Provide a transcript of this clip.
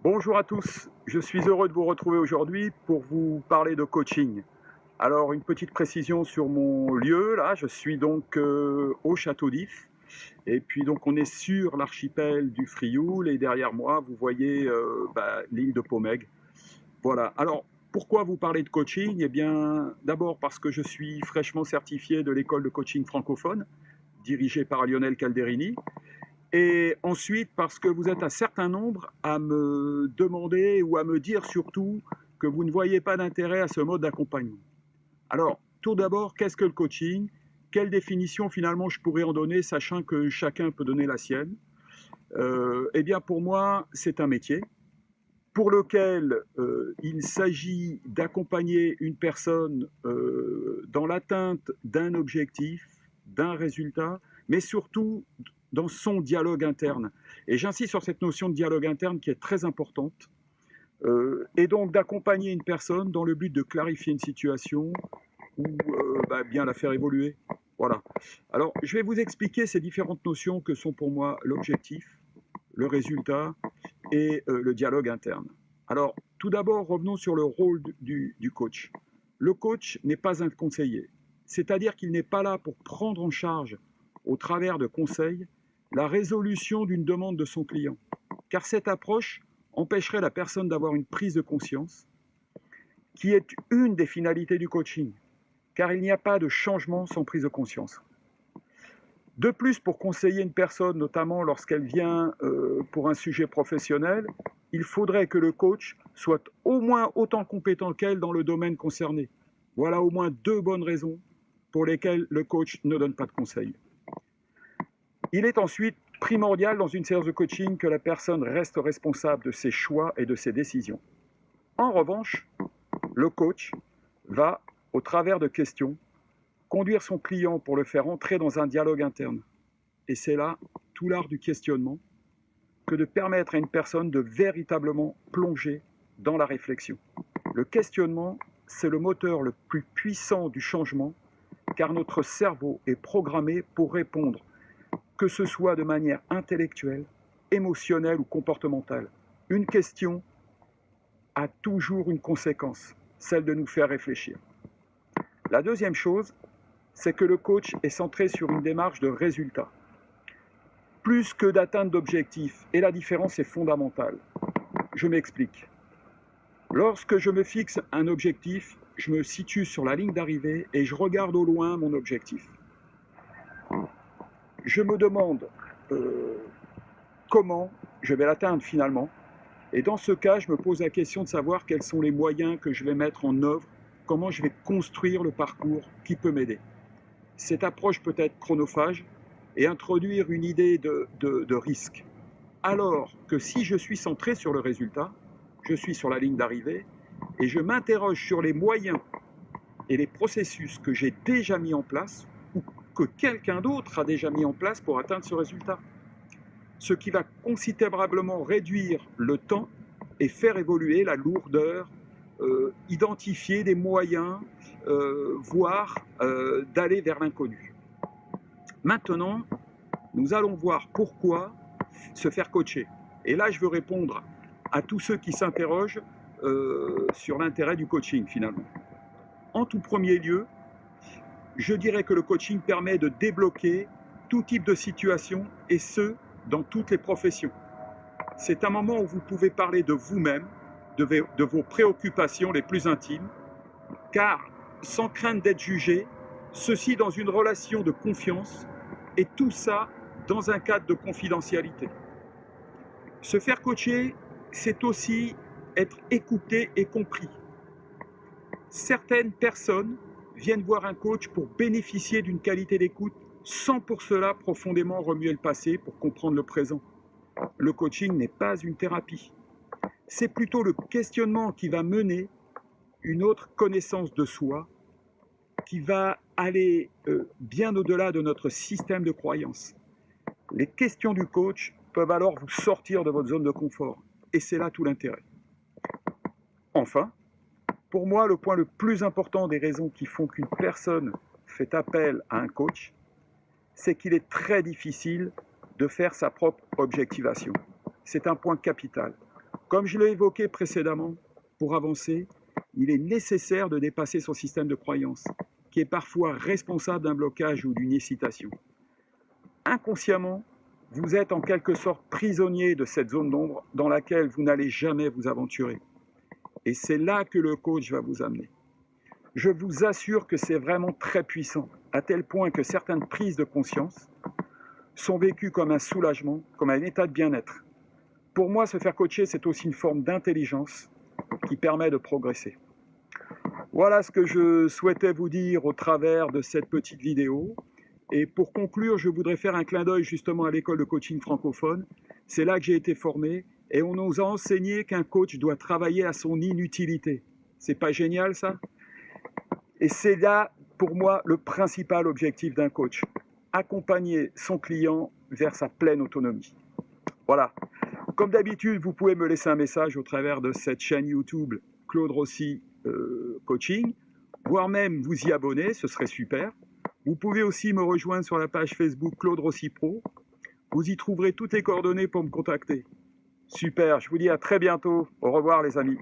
Bonjour à tous, je suis heureux de vous retrouver aujourd'hui pour vous parler de coaching. Alors une petite précision sur mon lieu, là je suis donc au Château d'If et puis donc on est sur l'archipel du Frioul et derrière moi vous voyez l'île de Pomègue. Voilà, alors pourquoi vous parler de coaching? Eh bien d'abord parce que je suis fraîchement certifié de l'école de coaching francophone dirigée par Lionel Calderini. Et ensuite, parce que vous êtes un certain nombre à me demander ou à me dire surtout que vous ne voyez pas d'intérêt à ce mode d'accompagnement. Alors, tout d'abord, qu'est-ce que le coaching? Quelle définition finalement je pourrais en donner, sachant que chacun peut donner la sienne? Eh bien, pour moi, c'est un métier pour lequel il s'agit d'accompagner une personne dans l'atteinte d'un objectif, d'un résultat, mais surtout dans son dialogue interne. Et j'insiste sur cette notion de dialogue interne qui est très importante. Et donc d'accompagner une personne dans le but de clarifier une situation ou bien la faire évoluer. Voilà. Alors, je vais vous expliquer ces différentes notions que sont pour moi l'objectif, le résultat et le dialogue interne. Alors, tout d'abord, revenons sur le rôle du coach. Le coach n'est pas un conseiller, c'est-à-dire qu'il n'est pas là pour prendre en charge, au travers de conseils, la résolution d'une demande de son client, car cette approche empêcherait la personne d'avoir une prise de conscience, qui est une des finalités du coaching, car il n'y a pas de changement sans prise de conscience. De plus, pour conseiller une personne, notamment lorsqu'elle vient pour un sujet professionnel, il faudrait que le coach soit au moins autant compétent qu'elle dans le domaine concerné. Voilà au moins deux bonnes raisons pour lesquelles le coach ne donne pas de conseils. Il est ensuite primordial dans une séance de coaching que la personne reste responsable de ses choix et de ses décisions. En revanche, le coach va, au travers de questions, conduire son client pour le faire entrer dans un dialogue interne. Et c'est là tout l'art du questionnement que de permettre à une personne de véritablement plonger dans la réflexion. Le questionnement, c'est le moteur le plus puissant du changement, car notre cerveau est programmé pour répondre, que ce soit de manière intellectuelle, émotionnelle ou comportementale. Une question a toujours une conséquence, celle de nous faire réfléchir. La deuxième chose, c'est que le coach est centré sur une démarche de résultat, plus que d'atteinte d'objectifs, et la différence est fondamentale. Je m'explique. Lorsque je me fixe un objectif, je me situe sur la ligne d'arrivée et je regarde au loin mon objectif. Je me demande comment je vais l'atteindre finalement, et dans ce cas, je me pose la question de savoir quels sont les moyens que je vais mettre en œuvre, comment je vais construire le parcours qui peut m'aider. Cette approche peut être chronophage et introduire une idée de risque. Alors que si je suis centré sur le résultat, je suis sur la ligne d'arrivée et je m'interroge sur les moyens et les processus que j'ai déjà mis en place ou que quelqu'un d'autre a déjà mis en place pour atteindre ce résultat. Ce qui va considérablement réduire le temps et faire évoluer la lourdeur, identifier des moyens, voire d'aller vers l'inconnu. Maintenant, nous allons voir pourquoi se faire coacher. Et là, je veux répondre à tous ceux qui s'interrogent sur l'intérêt du coaching finalement. En tout premier lieu, je dirais que le coaching permet de débloquer tout type de situation et ce, dans toutes les professions. C'est un moment où vous pouvez parler de vous-même, de vos préoccupations les plus intimes, car sans crainte d'être jugé, ceci dans une relation de confiance et tout ça dans un cadre de confidentialité. Se faire coacher, c'est aussi être écouté et compris. Certaines personnes viennent voir un coach pour bénéficier d'une qualité d'écoute sans pour cela profondément remuer le passé pour comprendre le présent. Le coaching n'est pas une thérapie. C'est plutôt le questionnement qui va mener une autre connaissance de soi, qui va aller bien au-delà de notre système de croyances. Les questions du coach peuvent alors vous sortir de votre zone de confort. Et c'est là tout l'intérêt. Enfin, pour moi, le point le plus important des raisons qui font qu'une personne fait appel à un coach, c'est qu'il est très difficile de faire sa propre objectivation. C'est un point capital. Comme je l'ai évoqué précédemment, pour avancer, il est nécessaire de dépasser son système de croyance, qui est parfois responsable d'un blocage ou d'une hésitation. Inconsciemment, vous êtes en quelque sorte prisonnier de cette zone d'ombre dans laquelle vous n'allez jamais vous aventurer. Et c'est là que le coach va vous amener. Je vous assure que c'est vraiment très puissant, à tel point que certaines prises de conscience sont vécues comme un soulagement, comme un état de bien-être. Pour moi, se faire coacher, c'est aussi une forme d'intelligence qui permet de progresser. Voilà ce que je souhaitais vous dire au travers de cette petite vidéo. Et pour conclure, je voudrais faire un clin d'œil justement à l'école de coaching francophone. C'est là que j'ai été formé et on nous a enseigné qu'un coach doit travailler à son inutilité. C'est pas génial ça? Et c'est là, pour moi, le principal objectif d'un coach. Accompagner son client vers sa pleine autonomie. Voilà. Comme d'habitude, vous pouvez me laisser un message au travers de cette chaîne YouTube Claude Rossi Coaching, voire même vous y abonner, ce serait super. Vous pouvez aussi me rejoindre sur la page Facebook Claude Rossi Pro. Vous y trouverez toutes les coordonnées pour me contacter. Super, je vous dis à très bientôt. Au revoir les amis.